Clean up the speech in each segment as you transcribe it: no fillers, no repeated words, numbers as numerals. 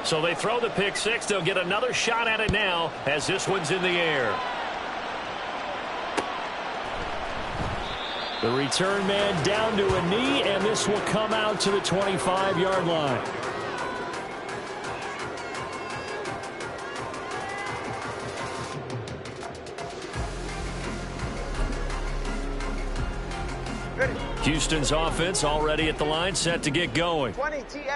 So they throw the pick six. They'll get another shot at it now as this one's in the air. The return man down to a knee, and this will come out to the 25-yard line. Houston's offense already at the line, set to get going.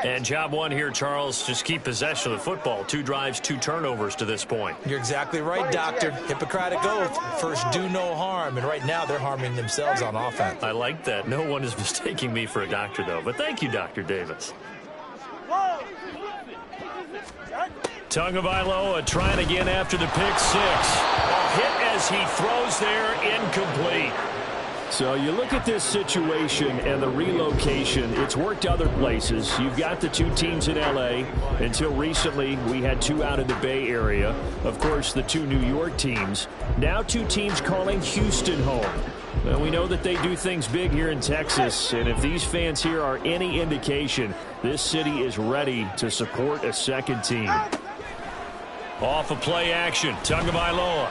And job one here, Charles, just keep possession of the football. 2 drives, 2 turnovers to this point. You're exactly right, Doctor. Hippocratic oath. First, do no harm. And right now, they're harming themselves on offense. I like that. No one is mistaking me for a doctor, though. But thank you, Dr. Davis. Tagovailoa trying again after the pick six. A hit as he throws there, incomplete. So you look at this situation and the relocation. It's worked other places. You've got the 2 teams in L.A. Until recently, we had 2 out in the Bay Area. Of course, the 2 New York teams. Now 2 teams calling Houston home. Well, we know that they do things big here in Texas. And if these fans here are any indication, this city is ready to support a second team. Off of play action, Tagovailoa.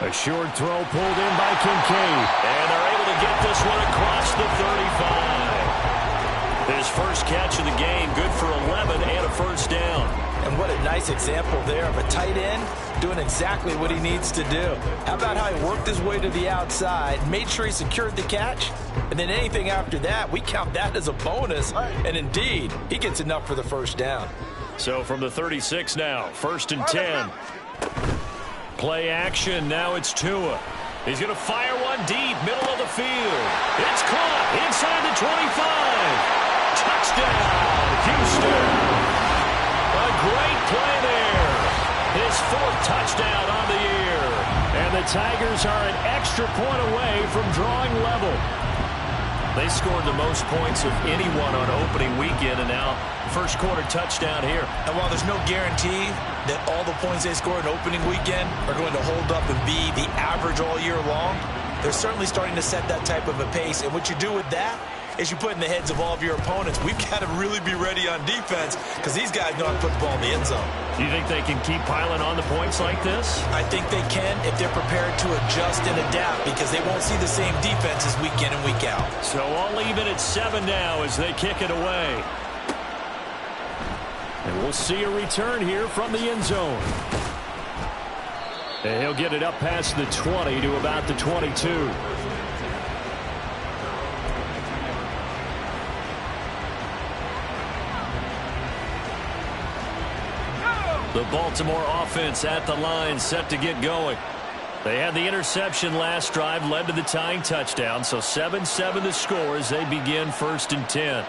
A short throw pulled in by Kincaid. And they're able to get this one across the 35. His first catch of the game, good for 11 and a first down. And what a nice example there of a tight end doing exactly what he needs to do. How about how he worked his way to the outside, made sure he secured the catch, and then anything after that, we count that as a bonus. And indeed, he gets enough for the first down. So from the 36 now, 1st and 10. Play action, now it's Tua. He's going to fire one deep, middle of the field. It's caught inside the 25. Touchdown, Houston. A great play there. His 4th touchdown on the year. And the Tigers are an extra point away from drawing level. They scored the most points of anyone on opening weekend, and now first quarter touchdown here. And while there's no guarantee that all the points they scored opening weekend are going to hold up and be the average all year long, they're certainly starting to set that type of a pace. And what you do with that is you put in the heads of all of your opponents, we've got to really be ready on defense because these guys know how to put the ball in the end zone. Do you think they can keep piling on the points like this? I think they can if they're prepared to adjust and adapt because they won't see the same defenses week in and week out. So all even at 7 now as they kick it away. And we'll see a return here from the end zone. And he'll get it up past the 20 to about the 22. The Baltimore offense at the line, set to get going. They had the interception last drive, led to the tying touchdown, so 7-7 the score as they begin 1st and 10.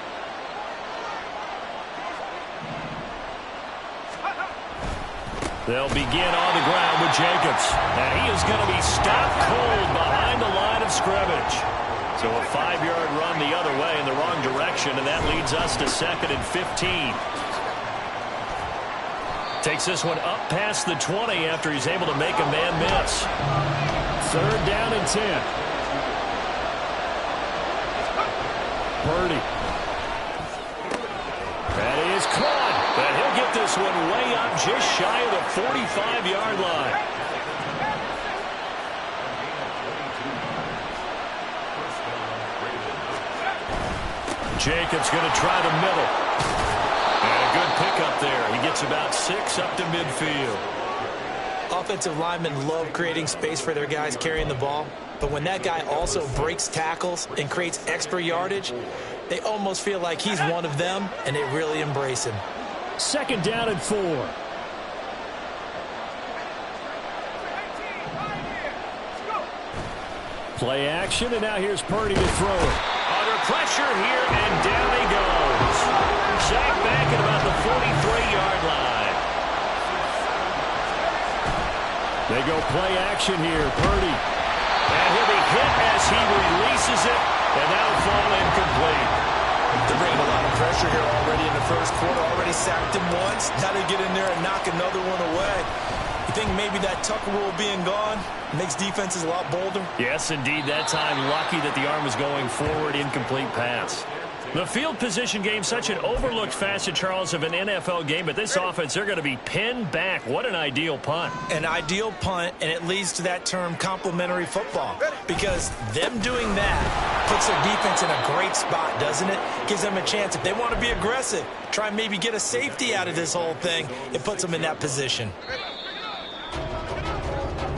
They'll begin on the ground with Jacobs, and he is going to be stopped cold behind the line of scrimmage. So a 5-yard run the other way in the wrong direction, and that leads us to 2nd and 15. Takes this one up past the 20 after he's able to make a man miss. 3rd down and 10. Purdy. That is caught. But he'll get this one way up just shy of the 45-yard line. Jacobs going to try the middle. And a good pickup there. He gets about 6 up to midfield. Offensive linemen love creating space for their guys carrying the ball. But when that guy also breaks tackles and creates extra yardage, they almost feel like he's one of them, and they really embrace him. 2nd down and 4. Play action, and now here's Purdy to throw it. Under pressure here, and down he goes. Sacked back at about the 43-yard line. They go play action here. Purdy. And he'll be hit as he releases it, and that'll fall incomplete. They're bringing a lot of pressure here already in the first quarter. Already sacked him once. Now they get in there and knock another one away. You think maybe that Tucker rule being gone makes defenses a lot bolder? Yes, indeed. That time, lucky that the arm was going forward. Incomplete pass. The field position game, such an overlooked facet, Charles, of an NFL game, but this offense, they're going to be pinned back. What an ideal punt. An ideal punt, and it leads to that term complementary football, because them doing that puts their defense in a great spot, doesn't it? Gives them a chance. If they want to be aggressive, try and maybe get a safety out of this whole thing, it puts them in that position.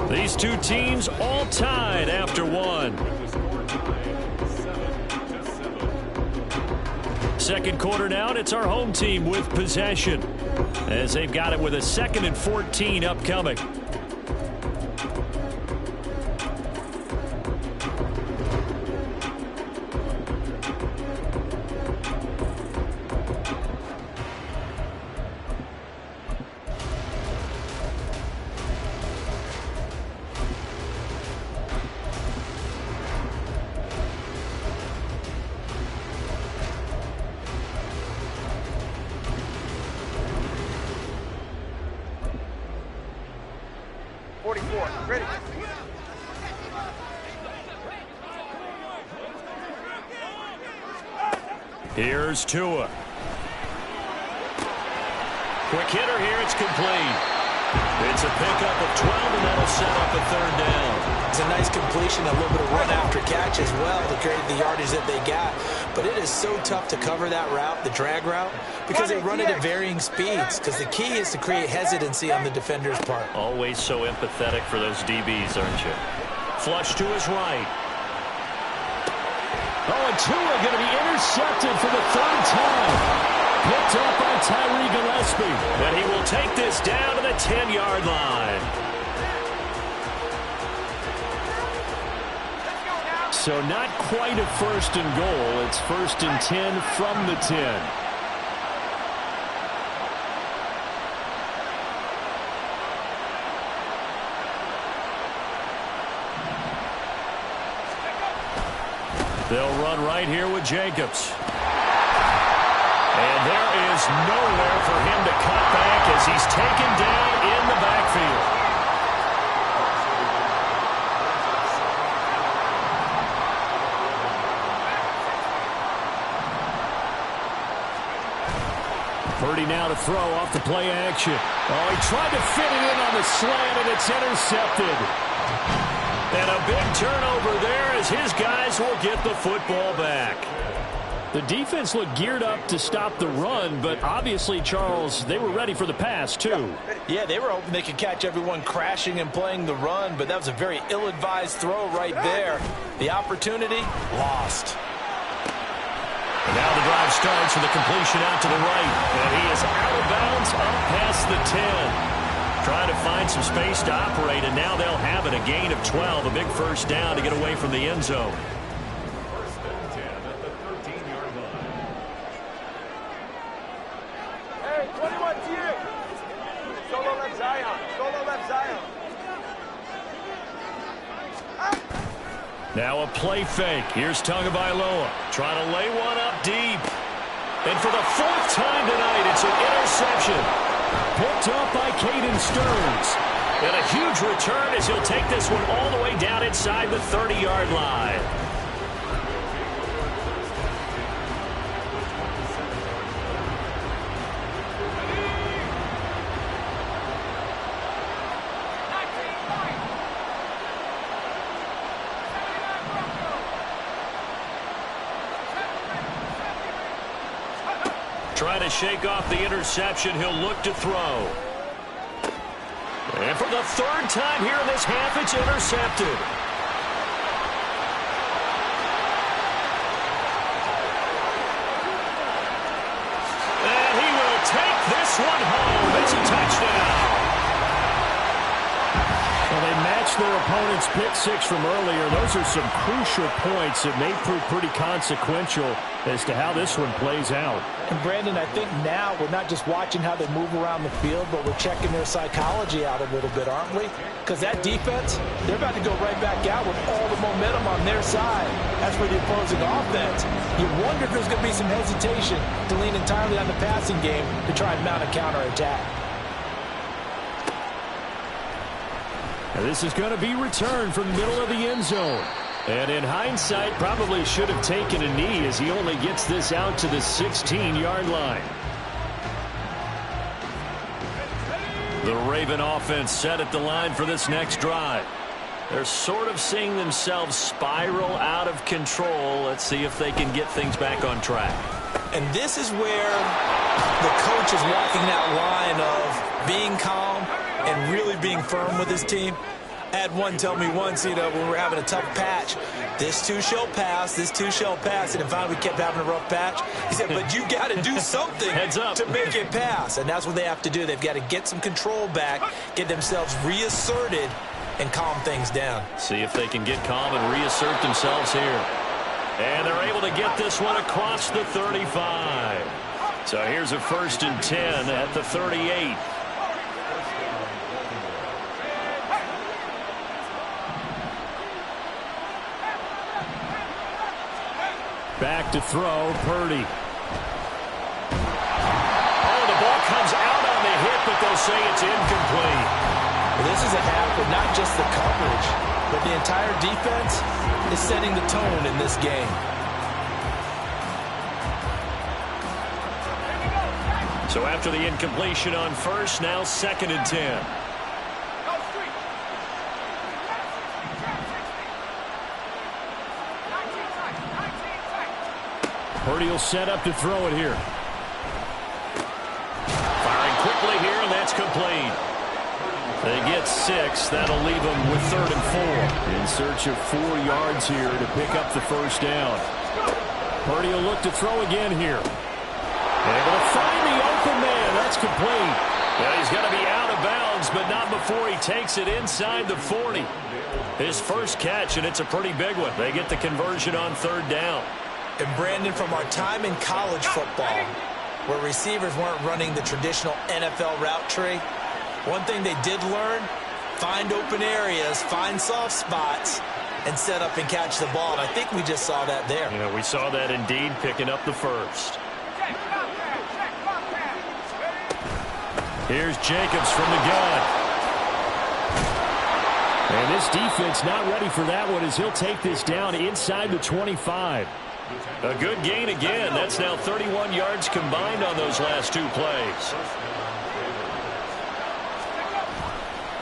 These two teams all tied after one. Second quarter now, and it's our home team with possession, as they've got it with a 2nd and 14 upcoming. Ready. Here's Tua. Quick hitter here. It's complete. It's a pickup of 12, and that'll set up a 3rd down. It's a nice completion, a little bit of run after catch as well to create the yardage that they got. But it is so tough to cover that route, the drag route, because they run it at varying speeds. Because the key is to create hesitancy on the defender's part. Always so empathetic for those DBs, aren't you? Flush to his right. Oh, and Tua going to be intercepted for the 3rd time. Picked up by Tyree Gillespie. And he will take this down to the 10-yard line. So not quite a 1st and goal. It's 1st and 10 from the 10. They'll run right here with Jacobs. And there is nowhere for him to cut back as he's taken down in the backfield. Purdy now to throw off the play action. Oh, he tried to fit it in on the slant, and it's intercepted. And a big turnover there as his guys will get the football back. The defense looked geared up to stop the run, but obviously, Charles, they were ready for the pass, too. Yeah, they were hoping they could catch everyone crashing and playing the run, but that was a very ill-advised throw right there. The opportunity, lost. And now the drive starts with a completion out to the right. And he is out of bounds up past the 10. Trying to find some space to operate, and now they'll have it. A gain of 12, a big 1st down to get away from the end zone. Now a play fake. Here's Tagovailoa. Trying to lay one up deep. And for the 4th time tonight, it's an interception. Picked up by Caden Stearns. And a huge return as he'll take this one all the way down inside the 30-yard line. Trying to shake off the interception. He'll look to throw. And for the 3rd time here in this half, it's intercepted. And he will take this one home. It's a touchdown. Well, they matched their opponent's pick 6 from earlier. Those are some crucial points that may prove pretty consequential as to how this one plays out. And Brandon, I think now we're not just watching how they move around the field, but we're checking their psychology out a little bit, aren't we? Because that defense, they're about to go right back out with all the momentum on their side. That's for the opposing offense. You wonder if there's going to be some hesitation to lean entirely on the passing game to try and mount a counterattack. Now this is going to be returned from the middle of the end zone. And in hindsight, probably should have taken a knee as he only gets this out to the 16-yard line. The Raven offense set at the line for this next drive. They're sort of seeing themselves spiral out of control. Let's see if they can get things back on track. And this is where the coach is walking that line of being calm and really being firm with his team. I had one tell me once, when we're having a tough patch, this too shall pass, this too shall pass. And finally we kept having a rough patch. He said, but you got to do something to make it pass. And that's what they have to do. They've got to get some control back, get themselves reasserted, and calm things down. See if they can get calm and reassert themselves here. And they're able to get this one across the 35. So here's a 1st and 10 at the 38. Back to throw, Purdy. Oh, the ball comes out on the hit, but they'll say it's incomplete. Well, this is a half of not just the coverage, but the entire defense is setting the tone in this game. So after the incompletion on 1st, now 2nd and 10. Purdy will set up to throw it here. Firing quickly here, and that's complete. They get 6. That'll leave them with 3rd and 4. In search of 4 yards here to pick up the 1st down. Purdy will look to throw again here. Able to find the open man. That's complete. Well, he's got to be out of bounds, but not before he takes it inside the 40. His first catch, and it's a pretty big one. They get the conversion on 3rd down. And Brandon, from our time in college football, where receivers weren't running the traditional NFL route tree, one thing they did learn, find open areas, find soft spots, and set up and catch the ball. And I think we just saw that there. Yeah, we saw that indeed, picking up the 1st. Here's Jacobs from the gun. And this defense not ready for that one as he'll take this down inside the 25. A good gain again. That's now 31 yards combined on those last 2 plays.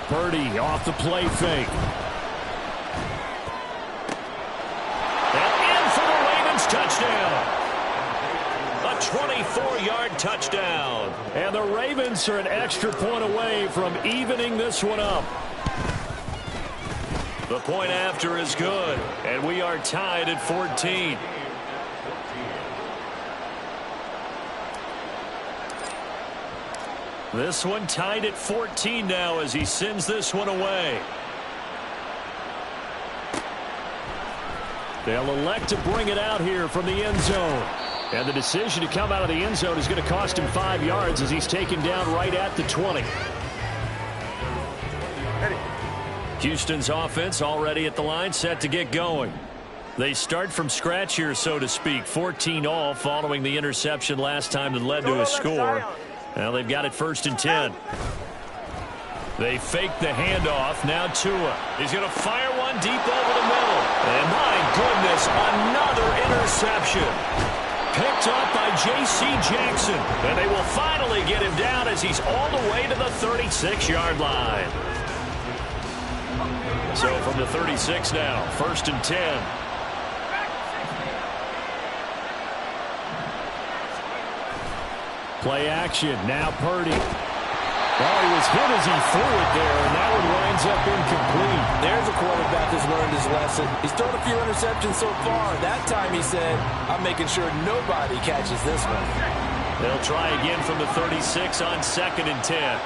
Purdy off the play fake. And in for the Ravens touchdown. A 24-yard touchdown. And the Ravens are an extra point away from evening this one up. The point after is good, and we are tied at 14. This one tied at 14 now as he sends this one away. They'll elect to bring it out here from the end zone. And the decision to come out of the end zone is going to cost him 5 yards as he's taken down right at the 20. Houston's offense already at the line, set to get going. They start from scratch here, so to speak. 14 all following the interception last time that led to a score. Now they've got it 1st and 10. They fake the handoff. Now Tua. He's going to fire one deep over the middle. And my goodness, another interception. Picked up by J.C. Jackson. And they will finally get him down as he's all the way to the 36-yard line. So from the 36 now, 1st and 10. Play action. Now Purdy. Well, he was hit as he threw it there, and that one winds up incomplete. There's a quarterback who's learned his lesson. He's thrown a few interceptions so far. That time he said, I'm making sure nobody catches this one. They'll try again from the 36 on 2nd and 10.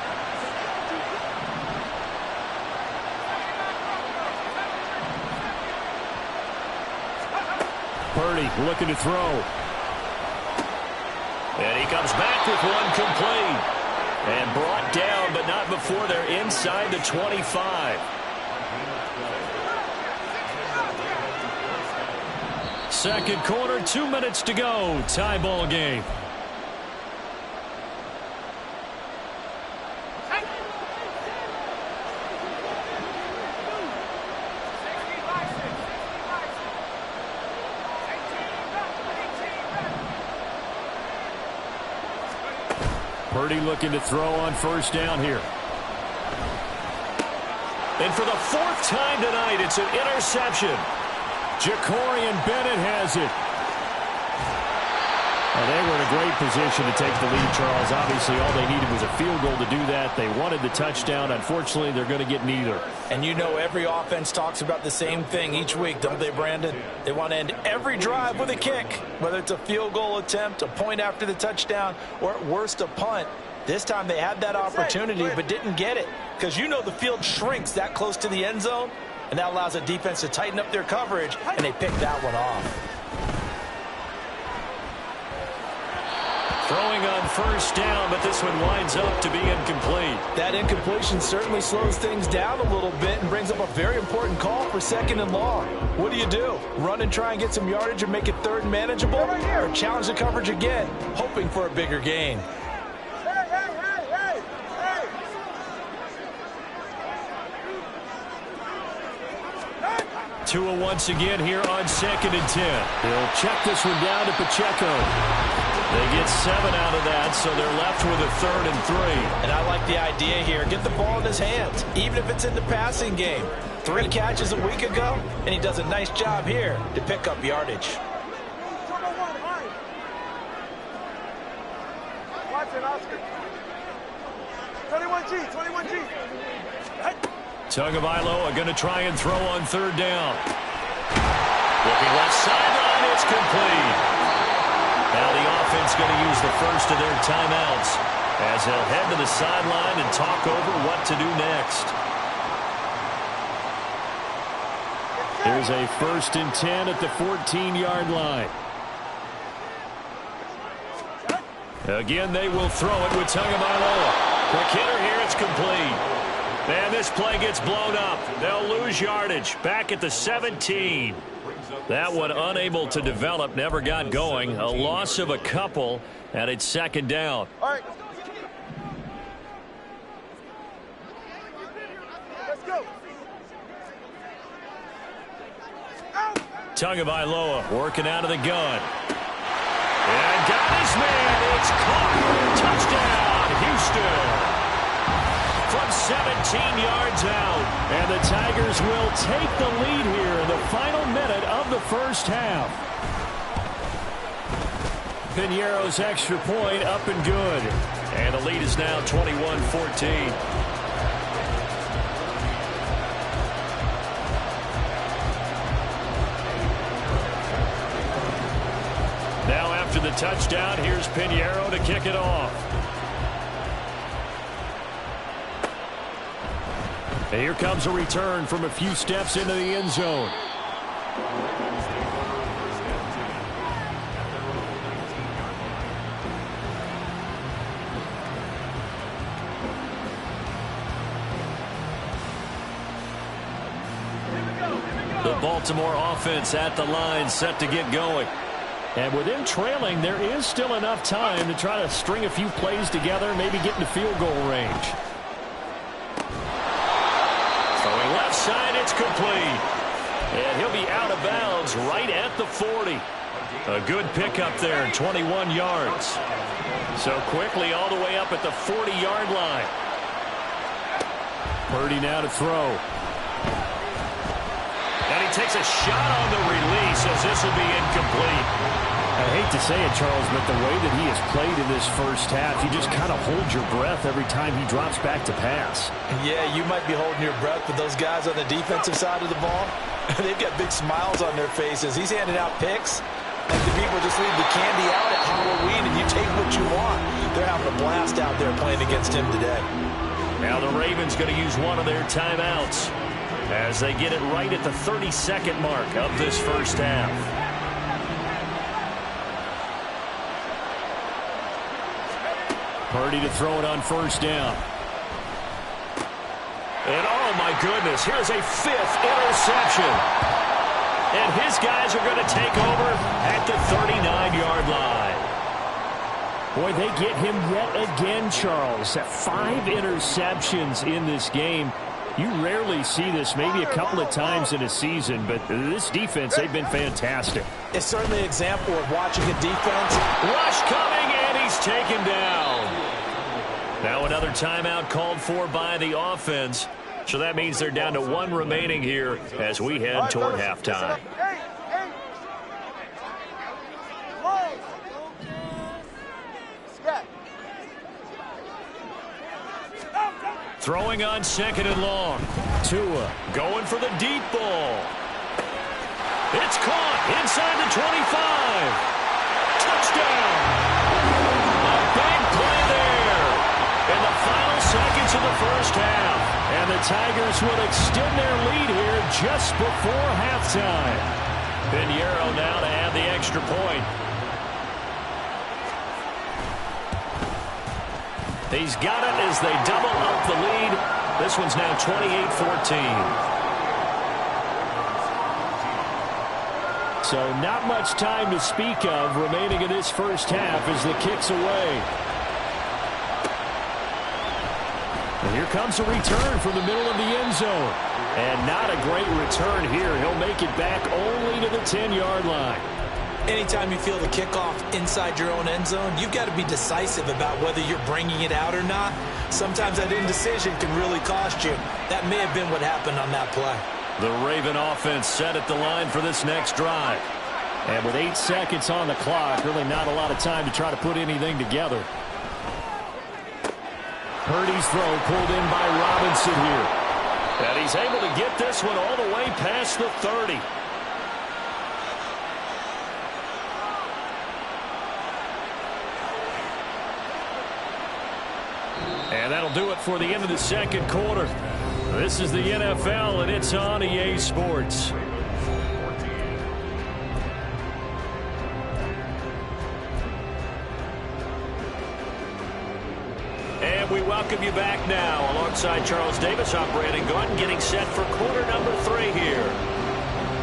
Purdy looking to throw. And he comes back with one complete. And brought down, but not before they're inside the 25. Second quarter, 2 minutes to go. Tie ball game. Purdy looking to throw on first down here. And for the fourth time tonight, it's an interception. Jacorian Bennett has it. Well, they were in a great position to take the lead, Charles. Obviously, all they needed was a field goal to do that. They wanted the touchdown. Unfortunately, they're going to get neither. And you know every offense talks about the same thing each week, don't they, Brandon? They want to end every drive with a kick, whether it's a field goal attempt, a point after the touchdown, or at worst a punt. This time they had that opportunity but didn't get it because you know the field shrinks that close to the end zone, and that allows the defense to tighten up their coverage, and they picked that one off. Throwing on first down, but this one winds up to be incomplete. That incompletion certainly slows things down a little bit and brings up a very important call for 2nd and long. What do? Run and try and get some yardage and make it 3rd and manageable? Or challenge the coverage again, hoping for a bigger gain? Tua once again here on 2nd and 10. He'll check this one down to Pacheco. They get 7 out of that, so they're left with a 3rd and 3. And I like the idea here. Get the ball in his hands, even if it's in the passing game. 3 catches a week ago, and he does a nice job here to pick up yardage. Watch it, Oscar. 21G. Tagovailoa going to try and throw on 3rd down. Looking left sideline, it's complete. Now the offense going to use the first of their timeouts as they'll head to the sideline and talk over what to do next. Here's a 1st and 10 at the 14-yard line. Again, they will throw it with Tagovailoa. Quick hitter here, it's complete. And this play gets blown up. They'll lose yardage back at the 17. That one unable to develop, never got going. A loss of a couple, and it's 2nd down. All right. Let's go. Tagovailoa working out of the gun. And got his man. It's caught. Touchdown, Houston. From 17 yards out. And the Tigers will take the lead here in the final minute of the first half. Piñeiro's extra point up and good. And the lead is now 21-14. Now after the touchdown, here's Piñeiro to kick it off. And here comes a return from a few steps into the end zone. The Baltimore offense at the line, set to get going. And with them trailing, there is still enough time to try to string a few plays together, maybe get into field goal range. Throwing left side, it's complete. And he'll be out of bounds right at the 40. A good pickup there, 21 yards. So quickly all the way up at the 40-yard line. Purdy now to throw. And he takes a shot on the release as this will be incomplete. I hate to say it, Charles, but the way that he has played in this first half, you just kind of hold your breath every time he drops back to pass. Yeah, you might be holding your breath, but those guys on the defensive side of the ball, they've got big smiles on their faces. He's handing out picks, and the people just leave the candy out at Halloween, and you take what you want. They're having a blast out there playing against him today. Now the Ravens going to use one of their timeouts as they get it right at the 30-second mark of this first half. Purdy to throw it on first down. And oh my goodness, here's a 5th interception. And his guys are going to take over at the 39-yard line. Boy, they get him yet again, Charles. 5 interceptions in this game. You rarely see this, maybe a couple of times in a season, but this defense, they've been fantastic. It's certainly an example of watching a defense. Rush coming, and he's taken down. Now another timeout called for by the offense. So that means they're down to 1 remaining here as we head toward halftime. Throwing on 2nd and long. Tua going for the deep ball. It's caught inside the 25. Touchdown. A big play there in the final seconds of the first half. And the Tigers will extend their lead here just before halftime. Pinheiro now to add the extra point. He's got it as they double up the lead. This one's now 28-14. So not much time to speak of remaining in this first half as the kick's away. And here comes a return from the middle of the end zone. And not a great return here. He'll make it back only to the 10-yard line. Anytime you feel the kickoff inside your own end zone, you've got to be decisive about whether you're bringing it out or not. Sometimes that indecision can really cost you. That may have been what happened on that play. The Raven offense set at the line for this next drive. And with 8 seconds on the clock, really not a lot of time to try to put anything together. Purdy's throw pulled in by Robinson here. And he's able to get this one all the way past the 30. And that'll do it for the end of the second quarter. This is the NFL, and it's on EA Sports. And we welcome you back now alongside Charles Davis. I'm Brandon Gordon getting set for quarter number 3 here.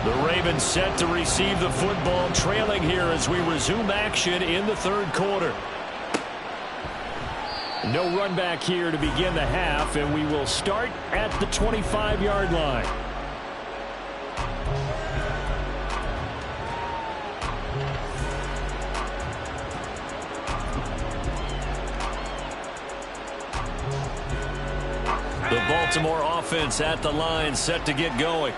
The Ravens set to receive the football, trailing here as we resume action in the third quarter. No run back here to begin the half, and we will start at the 25-yard line. The Baltimore offense at the line, set to get going.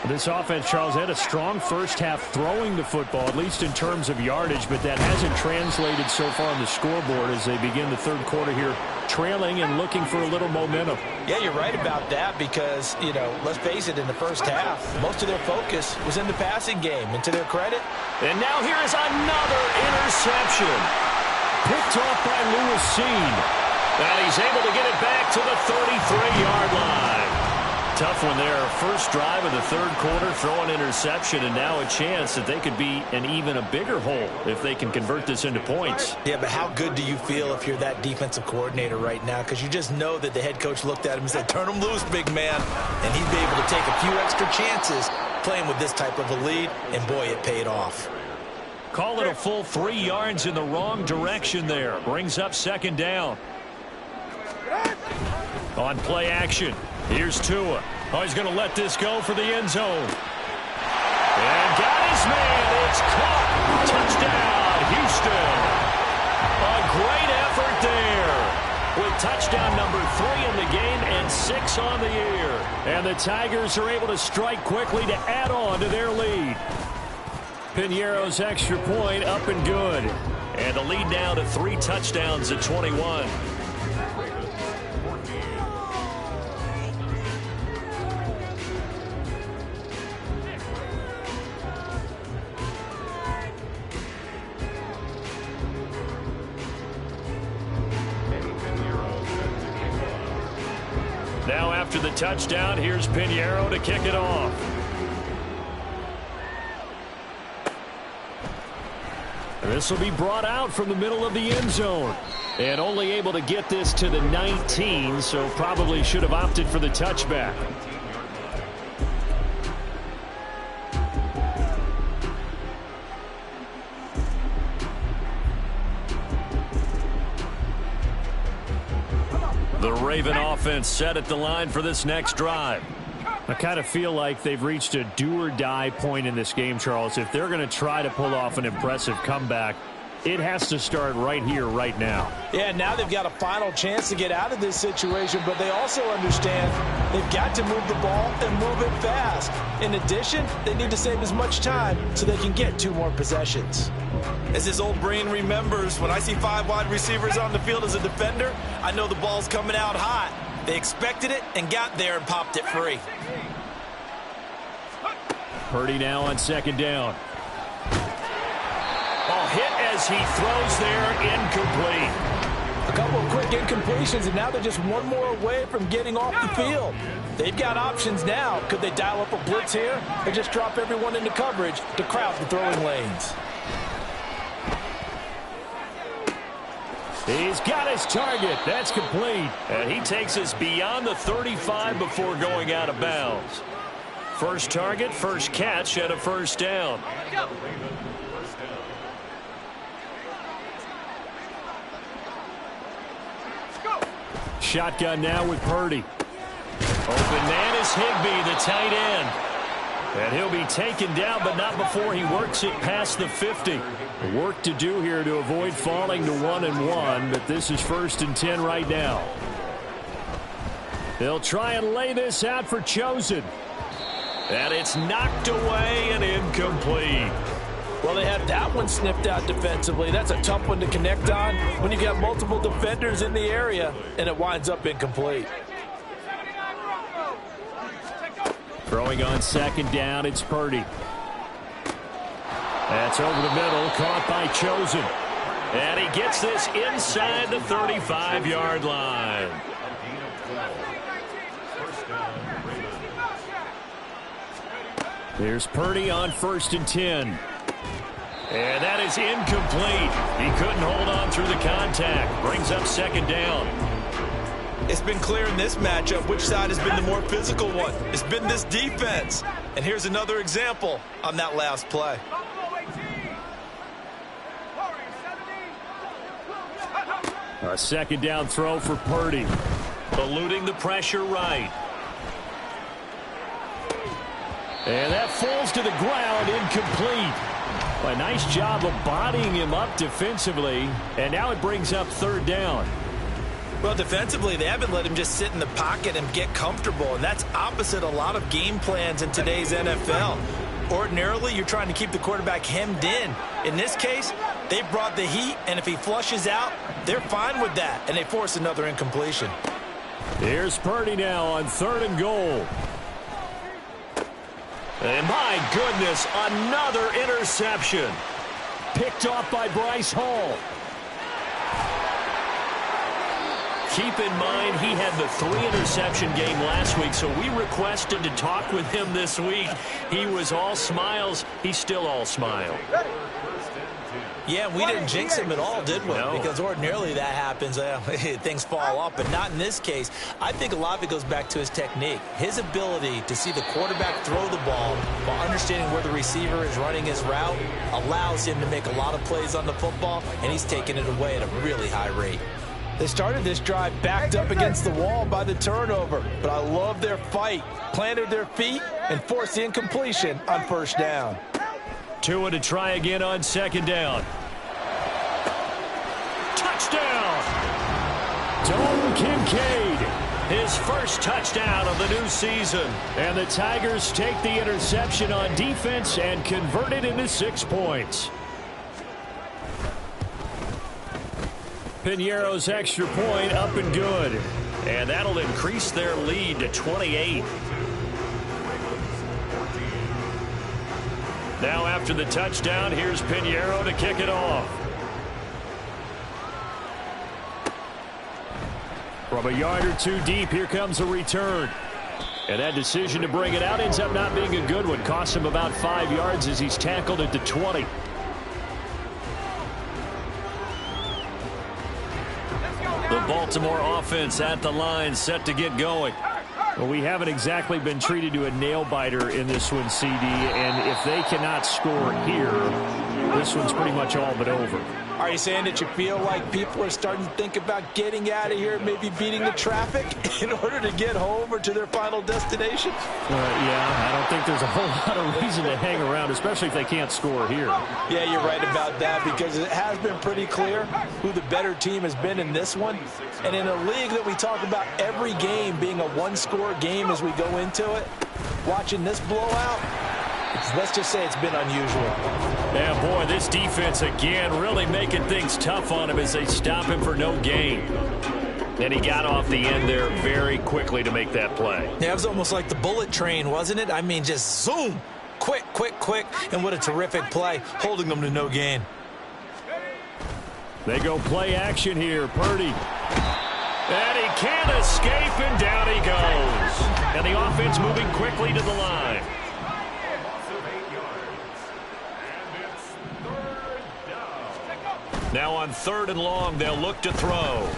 This offense, Charles, had a strong first half throwing the football, at least in terms of yardage, but that hasn't translated so far on the scoreboard as they begin the third quarter here, trailing and looking for a little momentum. Yeah, you're right about that because, let's face it, in the first half, most of their focus was in the passing game. And to their credit. And now here is another interception. Picked off by Lewis Cine. And he's able to get it back to the 33-yard line. Tough one there. First drive of the third quarter, throw an interception, and now a chance that they could be an even a bigger hole if they can convert this into points. Yeah, but how good do you feel if you're that defensive coordinator right now? Because you just know that the head coach looked at him and said, turn him loose, big man. And he'd be able to take a few extra chances playing with this type of a lead, and boy, it paid off. Call it a full 3 yards in the wrong direction there. Brings up second down. On play action. Here's Tua. Oh, he's going to let this go for the end zone. And got his man. It's caught. Touchdown, Houston. A great effort there. With touchdown number 3 in the game and 6 on the year. And the Tigers are able to strike quickly to add on to their lead. Pinheiro's extra point up and good. And the lead now to 3 touchdowns at 21. Now after the touchdown, here's Pinheiro to kick it off. And this will be brought out from the middle of the end zone. And only able to get this to the 19, so probably should have opted for the touchback. The Raven offense set at the line for this next drive. I kind of feel like they've reached a do-or-die point in this game, Charles. If they're going to try to pull off an impressive comeback, It has to start right here, right now. Yeah, now they've got a final chance to get out of this situation, but they also understand they've got to move the ball and move it fast. In addition, they need to save as much time so they can get 2 more possessions. As his old brain remembers, when I see 5 wide receivers on the field as a defender, I know the ball's coming out hot. They expected it and got there and popped it free. Purdy now on 2nd down. Ball hit as he throws there, incomplete. A couple of quick incompletions, and now they're just 1 more away from getting off the field. They've got options now. Could they dial up a blitz here or just drop everyone into coverage to crowd the throwing lanes? He's got his target. That's complete. And he takes us beyond the 35 before going out of bounds. First target, first catch, and a 1st down. Shotgun now with Purdy. Open man is Higbee, the tight end. And he'll be taken down, but not before he works it past the 50. Work to do here to avoid falling to 1-1, but this is 1st and 10 right now. They'll try and lay this out for Chosen. And it's knocked away and incomplete. Well, they have that one sniffed out defensively. That's a tough one to connect on when you got multiple defenders in the area, and it winds up incomplete. Throwing on 2nd down, it's Purdy. That's over the middle, caught by Chosen. And he gets this inside the 35-yard line. Here's Purdy on 1st and 10. And that is incomplete. He couldn't hold on through the contact. Brings up 2nd down. It's been clear in this matchup which side has been the more physical one. It's been this defense. And here's another example on that last play. A 2nd down throw for Purdy. Eluding the pressure right. And that falls to the ground, incomplete. A nice job of bodying him up defensively. And now it brings up 3rd down. Well, defensively, they haven't let him just sit in the pocket and get comfortable. And that's opposite a lot of game plans in today's NFL. Ordinarily, you're trying to keep the quarterback hemmed in. In this case, they brought the heat, and if he flushes out, they're fine with that, and they force another incompletion. Here's Purdy now on 3rd and goal. And my goodness, another interception. Picked off by Bryce Hall. Keep in mind, he had the 3-interception game last week, so we requested to talk with him this week. He was all smiles. He's still all smile. Yeah, we didn't jinx him at all, did we? No. Because ordinarily that happens. Things fall off, but not in this case. I think a lot of it goes back to his technique. His ability to see the quarterback throw the ball while understanding where the receiver is running his route allows him to make a lot of plays on the football, and he's taking it away at a really high rate. They started this drive backed up against the wall by the turnover, but I love their fight. Planted their feet and forced the incompletion on 1st down. Tua to try again on 2nd down. Touchdown! Dalton Kincaid, his first touchdown of the new season. And the Tigers take the interception on defense and convert it into 6 points. Piñeiro's extra point up and good. And that'll increase their lead to 28. Now after the touchdown, here's Piñeiro to kick it off. From a yard or 2 deep, here comes a return. And that decision to bring it out ends up not being a good one. Costs him about 5 yards as he's tackled at the 20. The Baltimore offense at the line, set to get going. Well, we haven't exactly been treated to a nail-biter in this one, CD, and if they cannot score here, this one's pretty much all but over. Are you saying that you feel like people are starting to think about getting out of here, maybe beating the traffic in order to get home or to their final destination? Yeah, I don't think there's a whole lot of reason to hang around, especially if they can't score here. Yeah, you're right about that, because it has been pretty clear who the better team has been in this one. And in a league that we talk about every game being a one-score game as we go into it, watching this blowout, let's just say it's been unusual. Yeah, boy, this defense again really making things tough on him as they stop him for no gain. And he got off the end there very quickly to make that play. Yeah, it was almost like the bullet train, wasn't it? I mean, just zoom, quick, quick, quick, and what a terrific play, holding them to no gain. They go play action here, Purdy. And he can't escape, and down he goes. And the offense moving quickly to the line. Now on 3rd and long, they'll look to throw.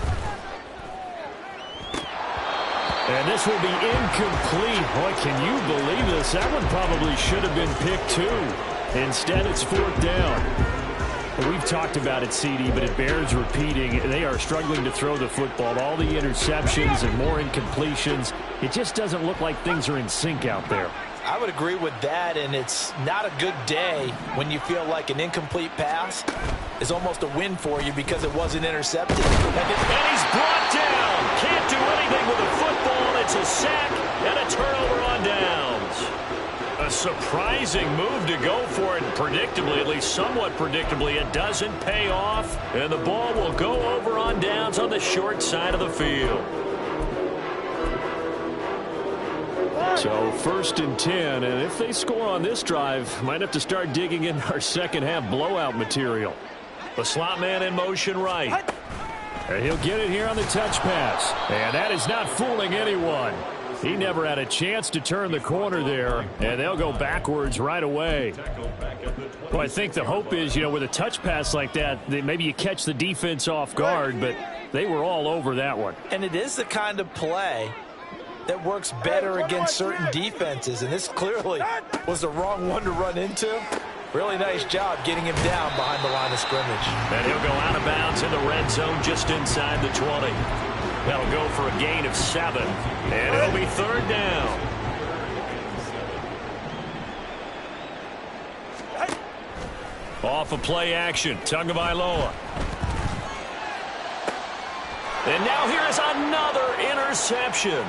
And this will be incomplete. Boy, can you believe this? That one probably should have been picked too. Instead, it's 4th down. We've talked about it, CD, but it bears repeating. They are struggling to throw the football. All the interceptions and more incompletions. It just doesn't look like things are in sync out there. I would agree with that, and it's not a good day when you feel like an incomplete pass is almost a win for you because it wasn't intercepted. And he's brought down. Can't do anything with the football. It's a sack and a turnover on downs. A surprising move to go for it, and predictably, at least somewhat predictably, it doesn't pay off, and the ball will go over on downs on the short side of the field. So 1st and 10, and if they score on this drive, might have to start digging in our second half blowout material. The slot man in motion right. And he'll get it here on the touch pass. And that is not fooling anyone. He never had a chance to turn the corner there, and they'll go backwards right away. Well, I think the hope is, with a touch pass like that maybe you catch the defense off guard, but they were all over that one. And it is the kind of play that works better against certain defenses, and this clearly was the wrong one to run into. Really nice job getting him down behind the line of scrimmage. And he'll go out of bounds in the red zone just inside the 20. That'll go for a gain of 7, and it'll be 3rd down. Off of play action, Tagovailoa. And now here is another interception.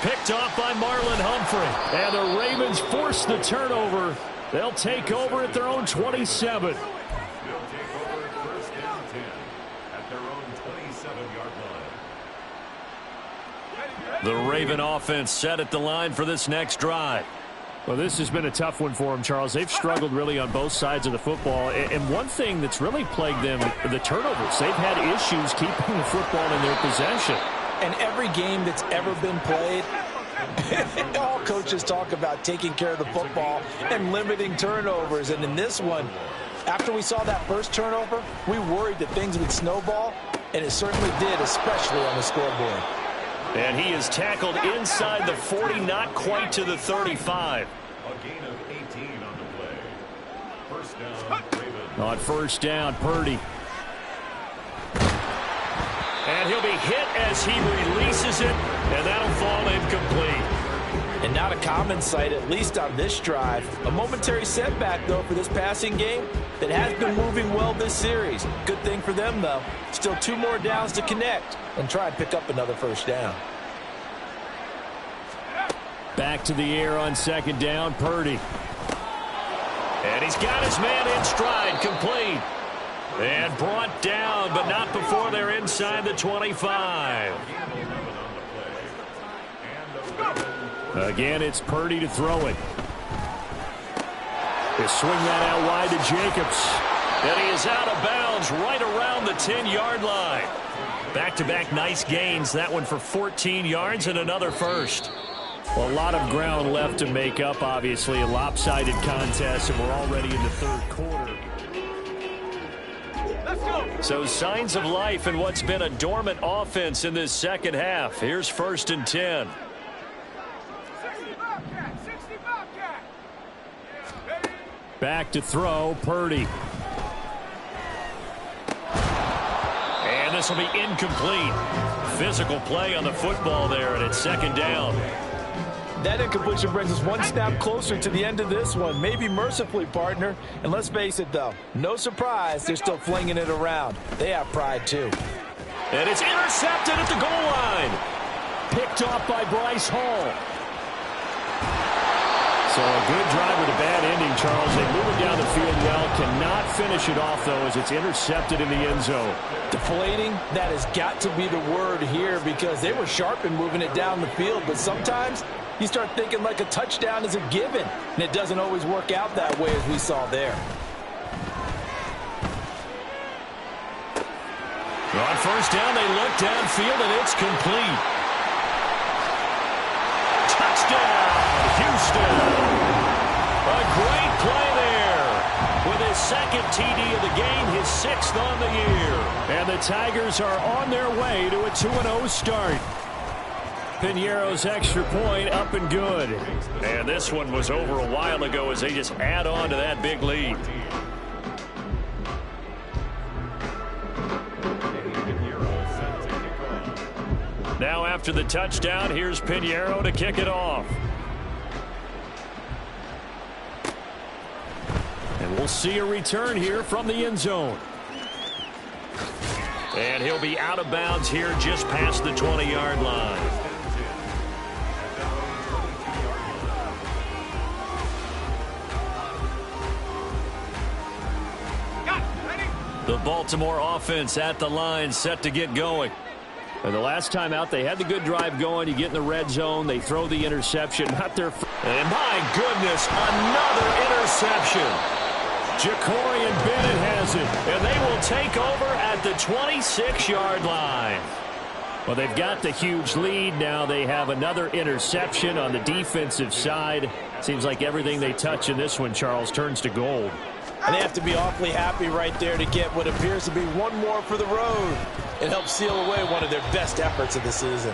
Picked off by Marlon Humphrey. And the Ravens force the turnover. They'll take over at their own 27. The Raven offense set at the line for this next drive. Well, this has been a tough one for them, Charles. They've struggled really on both sides of the football. And one thing that's really plagued them, the turnovers. They've had issues keeping the football in their possession. And every game that's ever been played, all coaches talk about taking care of the football and limiting turnovers. And in this one, after we saw that first turnover, we worried that things would snowball, and it certainly did, especially on the scoreboard. And he is tackled inside the 40, not quite to the 35. A gain of 18 on the play. First down, Ravens. On 1st down, Purdy. And he'll be hit as he releases it, and that'll fall incomplete. And not a common sight, at least on this drive. A momentary setback, though, for this passing game that has been moving well this series. Good thing for them, though. Still 2 more downs to connect and try and pick up another 1st down. Back to the air on 2nd down, Purdy. And he's got his man in stride, complete. And brought down, but not before they're inside the 25. Again, it's Purdy to throw it. They swing that out wide to Jacobs. And he is out of bounds right around the 10-yard line. Back-to-back nice gains. That one for 14 yards and another first. Well, a lot of ground left to make up, obviously. A lopsided contest, and we're already in the 3rd quarter. So signs of life in what's been a dormant offense in this second half. Here's 1st and 10. Back to throw, Purdy. this will be incomplete. Physical play on the football there, and it's second down. That incompletion brings us one snap closer to the end of this one. Maybe mercifully, partner. And let's face it, though, no surprise, they're still flinging it around. They have pride, too. And it's intercepted at the goal line. Picked off by Bryce Hall. So a good drive with a bad ending, Charles. They move it down the field well. Cannot finish it off, though, as it's intercepted in the end zone. Deflating, that has got to be the word here, because they were sharp in moving it down the field. But sometimes you start thinking like a touchdown is a given, and it doesn't always work out that way, as we saw there. On first down, they look downfield, and it's complete. Touchdown, Houston. A great play there. With his second TD of the game, his 6th on the year. And the Tigers are on their way to a 2-0 start. Piñeiro's extra point up and good. And this one was over a while ago as they just add on to that big lead. Now after the touchdown, here's Piñeiro to kick it off. And we'll see a return here from the end zone. And he'll be out of bounds here just past the 20-yard line. The Baltimore offense at the line, set to get going. And the last time out, they had the good drive going. You get in the red zone, they throw the interception. Not their. And my goodness, another interception. Jacorian Bennett has it, and they will take over at the 26-yard line. Well, they've got the huge lead. Now they have another interception on the defensive side. Seems like everything they touch in this one, Charles, turns to gold. And they have to be awfully happy right there to get what appears to be one more for the road. It helps seal away one of their best efforts of the season.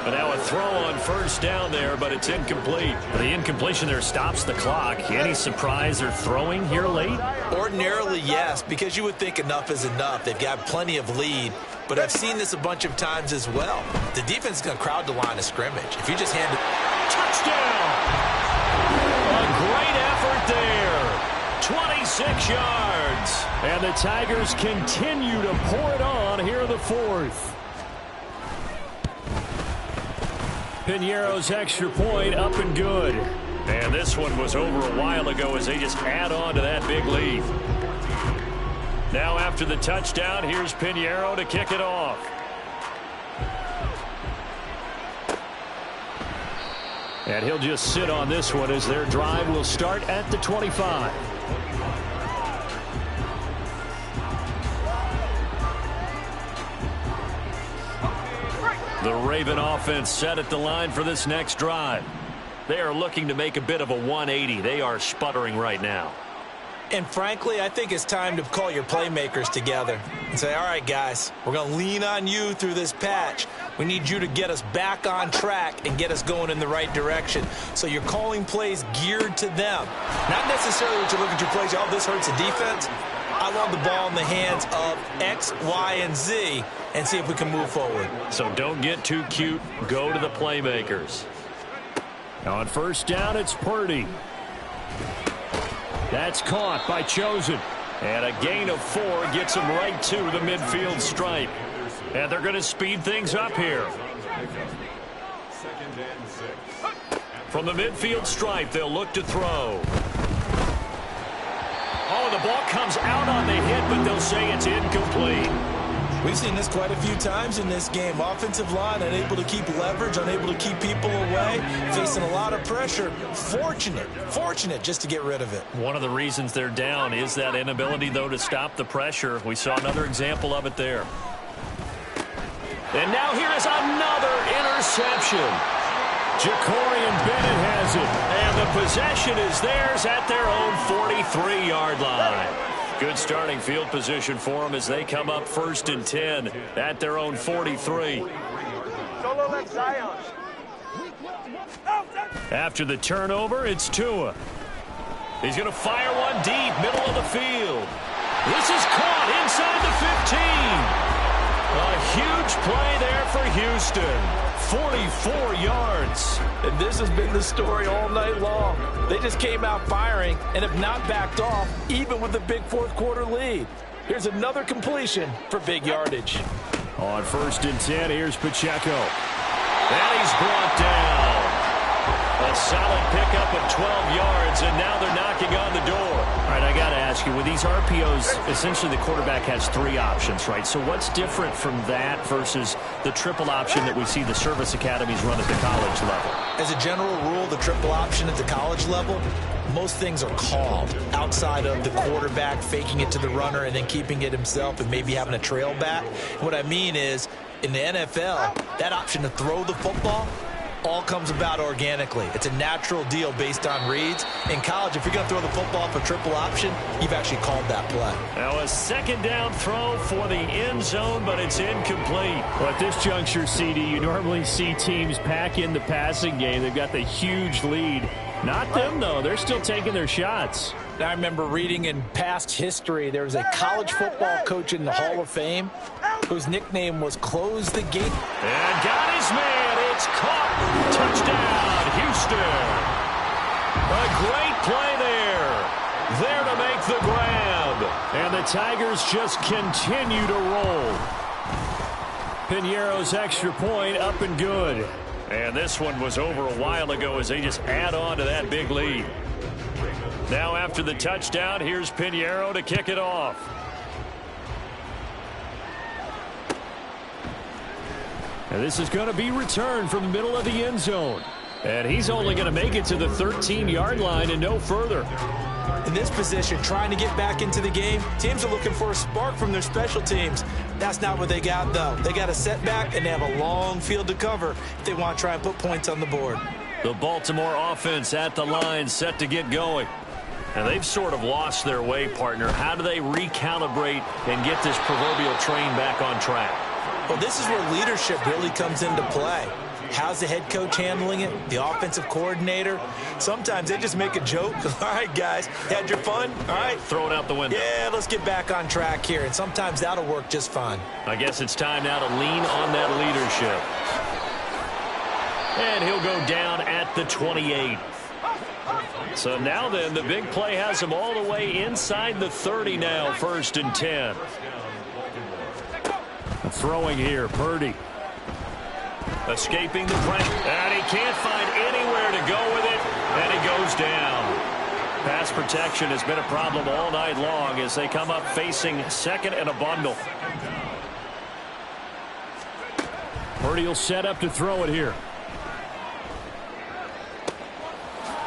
But now a throw on first down there, but it's incomplete. The incompletion there stops the clock. Any surprise they're throwing here late? Ordinarily, yes, because you would think enough is enough. They've got plenty of lead, but I've seen this a bunch of times as well. The defense is going to crowd the line of scrimmage. If you just hand it... Touchdown! A great effort there. 26 yards. And the Tigers continue to pour it on here in the fourth. Piñeiro's extra point up and good. And this one was over a while ago as they just add on to that big lead. Now after the touchdown, here's Piñeiro to kick it off. And he'll just sit on this one as their drive will start at the 25. The Raven offense set at the line for this next drive. They are looking to make a bit of a 180. They are sputtering right now. And frankly, I think it's time to call your playmakers together and say, all right, guys, we're going to lean on you through this patch. We need you to get us back on track and get us going in the right direction. So you're calling plays geared to them. Not necessarily what you look at your plays, oh, this hurts the defense. I want the ball in the hands of X, Y, and Z and see if we can move forward. So don't get too cute. Go to the playmakers. Now on first down, it's Purdy. That's caught by Chosen. And a gain of 4 gets him right to the midfield stripe. And they're going to speed things up here. From the midfield stripe, they'll look to throw. Oh, the ball comes out on the hit, but they'll say it's incomplete. We've seen this quite a few times in this game. Offensive line unable to keep leverage, unable to keep people away, facing a lot of pressure. Fortunate just to get rid of it. One of the reasons they're down is that inability, though, to stop the pressure. We saw another example of it there. And now here is another interception. Jacorian Bennett has it, and the possession is theirs at their own 43-yard line. Good starting field position for them as they come up 1st and 10 at their own 43. Solo left Zion. After the turnover, it's Tua. He's going to fire one deep, middle of the field. This is caught inside the 15. A huge play there for Houston. 44 yards. And this has been the story all night long. They just came out firing and have not backed off, even with the big fourth-quarter lead. Here's another completion for big yardage. On 1st and 10, here's Pacheco. And he's brought down. A solid pickup of 12 yards, and now they're knocking on the door. All right, I got to ask you, with these RPOs, essentially the quarterback has 3 options, right? So what's different from that versus the triple option that we see the service academies run at the college level? As a general rule, the triple option at the college level, most things are called outside of the quarterback faking it to the runner and then keeping it himself and maybe having a trail back. What I mean is, in the NFL, that option to throw the football all comes about organically. It's a natural deal based on reads. In college, if you're going to throw the football for triple option, you've actually called that play. Now a 2nd down throw for the end zone, but it's incomplete. Well, at this juncture, CD, you normally see teams pack in the passing game. They've got the huge lead. Not them, though. They're still taking their shots. I remember reading in past history, there was a college football coach in the Hall of Fame whose nickname was Close the Gate. And got his man. It's caught. Touchdown, Houston. A great play there. There to make the grab. And the Tigers just continue to roll. Piñeiro's extra point up and good. And this one was over a while ago as they just add on to that big lead. Now after the touchdown, here's Piñeiro to kick it off. And this is going to be returned from the middle of the end zone. And he's only going to make it to the 13-yard line and no further. In this position, trying to get back into the game, teams are looking for a spark from their special teams. That's not what they got, though. They got a setback, and they have a long field to cover if they want to try and put points on the board. The Baltimore offense at the line, set to get going. And they've sort of lost their way, partner. How do they recalibrate and get this proverbial train back on track? Well, this is where leadership really comes into play. How's the head coach handling it? The offensive coordinator? Sometimes they just make a joke. All right, guys, had your fun? All right. Throw it out the window. Yeah, let's get back on track here. And sometimes that'll work just fine. I guess it's time now to lean on that leadership. And he'll go down at the 28. So now then, the big play has him all the way inside the 30 now, 1st and 10. Throwing here, Purdy. Escaping the pressure. And he can't find anywhere to go with it. And he goes down. Pass protection has been a problem all night long as they come up facing 2nd and a bundle. Purdy will set up to throw it here.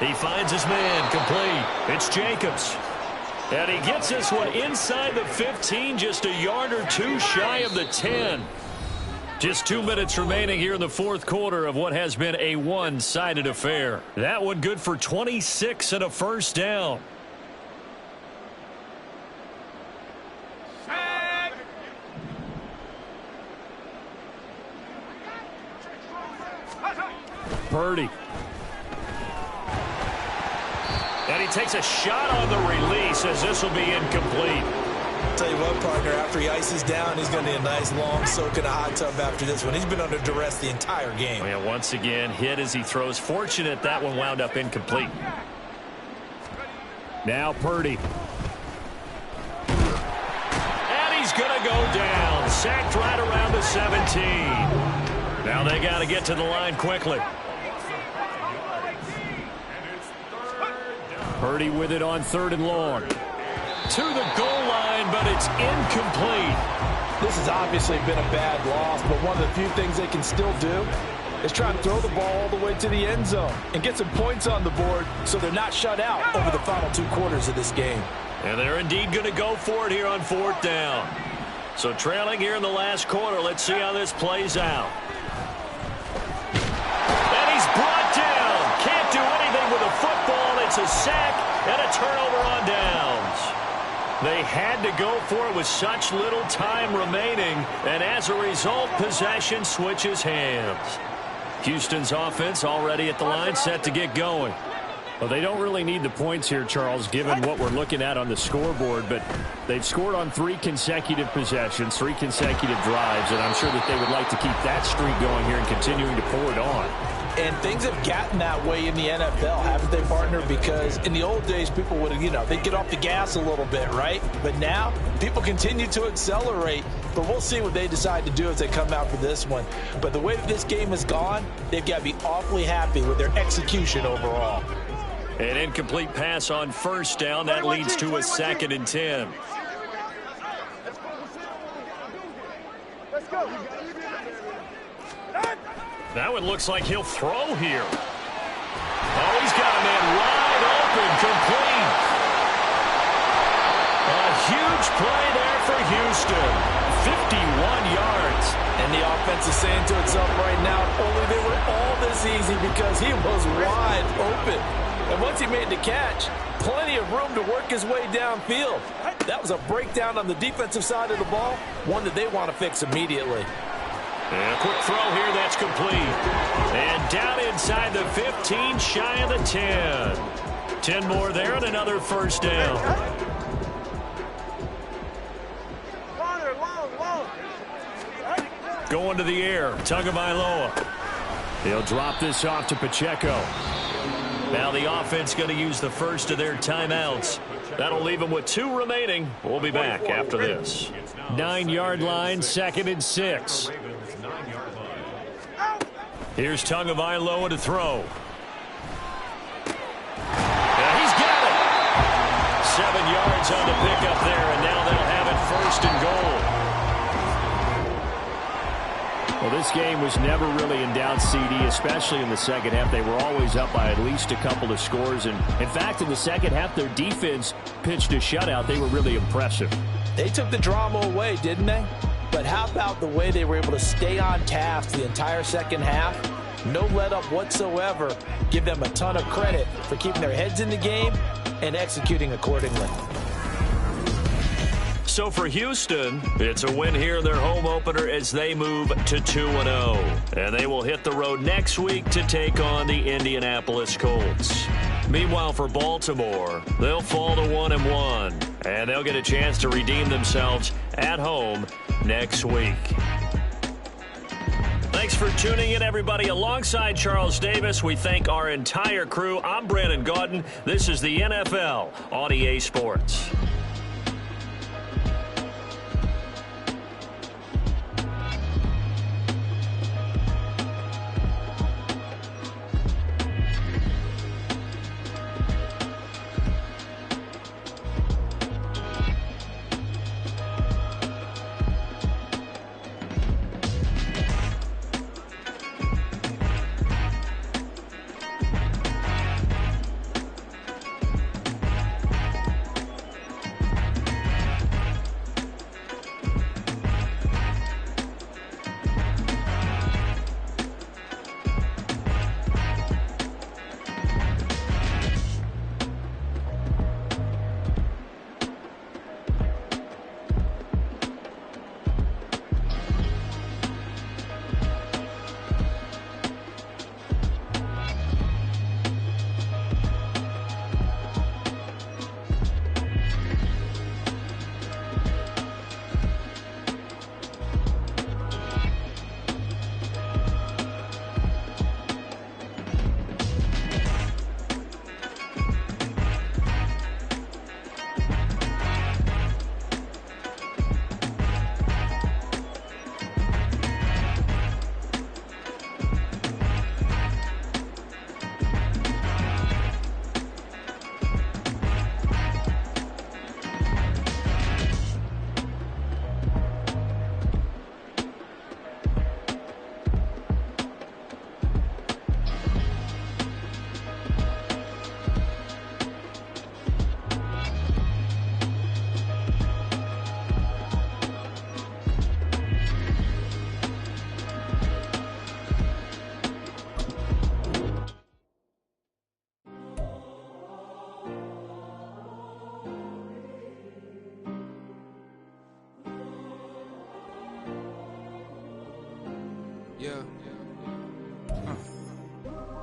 He finds his man, complete. It's Jacobs. And he gets this one inside the 15, just a yard or 2 shy of the 10. Just 2 minutes remaining here in the 4th quarter of what has been a one-sided affair. That one good for 26 and a 1st down. Purdy. And he takes a shot on the release as this will be incomplete. Tell you what, partner, after he ices down, he's going to need a nice long soak in a hot tub after this one. He's been under duress the entire game. Yeah, once again, hit as he throws. Fortunate that one wound up incomplete. Now Purdy. And he's going to go down. Sacked right around the 17. Now they got to get to the line quickly. Purdy with it on 3rd and long. To the goal line, but it's incomplete. This has obviously been a bad loss, but one of the few things they can still do is try to throw the ball all the way to the end zone and get some points on the board so they're not shut out over the final 2 quarters of this game. And they're indeed going to go for it here on 4th down. So trailing here in the last quarter, let's see how this plays out. And he's brought down. Can't do anything with a football. It's a sack and a turnover on downs. They had to go for it with such little time remaining, and as a result, possession switches hands. Houston's offense already at the line, set to get going. Well, they don't really need the points here, Charles, given what we're looking at on the scoreboard, but they've scored on 3 consecutive possessions, 3 consecutive drives, and I'm sure that they would like to keep that streak going here and continuing to pour it on. And things have gotten that way in the NFL, haven't they, partner? Because in the old days, people would have, they'd get off the gas a little bit, right? But now, people continue to accelerate. But we'll see what they decide to do as they come out for this one. But the way that this game has gone, they've got to be awfully happy with their execution overall. An incomplete pass on first down. That leads to a 2nd and 10. Let's go. Now it looks like he'll throw here. Oh, he's got a man wide open, complete. A huge play there for Houston. 51 yards. And the offense is saying to itself right now, only they were all this easy because he was wide open. And once he made the catch, plenty of room to work his way downfield. That was a breakdown on the defensive side of the ball, one that they want to fix immediately. And a quick throw here, that's complete. And down inside the 15, shy of the 10. 10 more there and another first down. Going to the air, Tagovailoa. He'll drop this off to Pacheco. Now the offense going to use the first of their timeouts. That'll leave them with 2 remaining. We'll be back after this. 9-yard line, 2nd and 6. Here's Tagovailoa to throw. Yeah, he's got it. 7 yards on the pickup there, and now they'll have it 1st and goal. Well, this game was never really in doubt, CD, especially in the second half. They were always up by at least a couple of scores. And, in fact, in the second half, their defense pitched a shutout. They were really impressive. They took the drama away, didn't they? But how about the way they were able to stay on task the entire second half? No let-up whatsoever. Give them a ton of credit for keeping their heads in the game and executing accordingly. So for Houston, it's a win here in their home opener as they move to 2-0. And they will hit the road next week to take on the Indianapolis Colts. Meanwhile, for Baltimore, they'll fall to 1-1. And they'll get a chance to redeem themselves at home next week. Thanks for tuning in, everybody. Alongside Charles Davis, we thank our entire crew. I'm Brandon Gaudin. This is the NFL on EA Sports.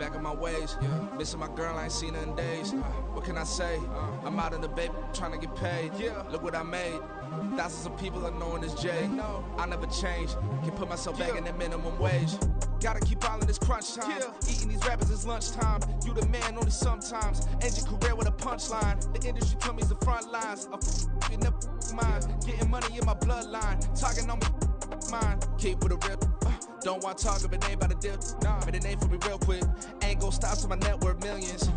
back on my ways. Missing my girl, I ain't seen her in days. What can I say? I'm out in the baby trying to get paid. Look what I made. Thousands of people are knowing this Jay. I never change. Can put myself back in the minimum wage. Gotta keep all in this crunch time. Eating these rappers is lunchtime. You the man only sometimes. End your career with a punchline. The industry told me the front lines. In the mind. Getting money in my bloodline. Talking on me mine. Keep with a real. Don't want to talk if it ain't about a deal. But it ain't for me real quick. Ain't gon' stop till my net worth millions.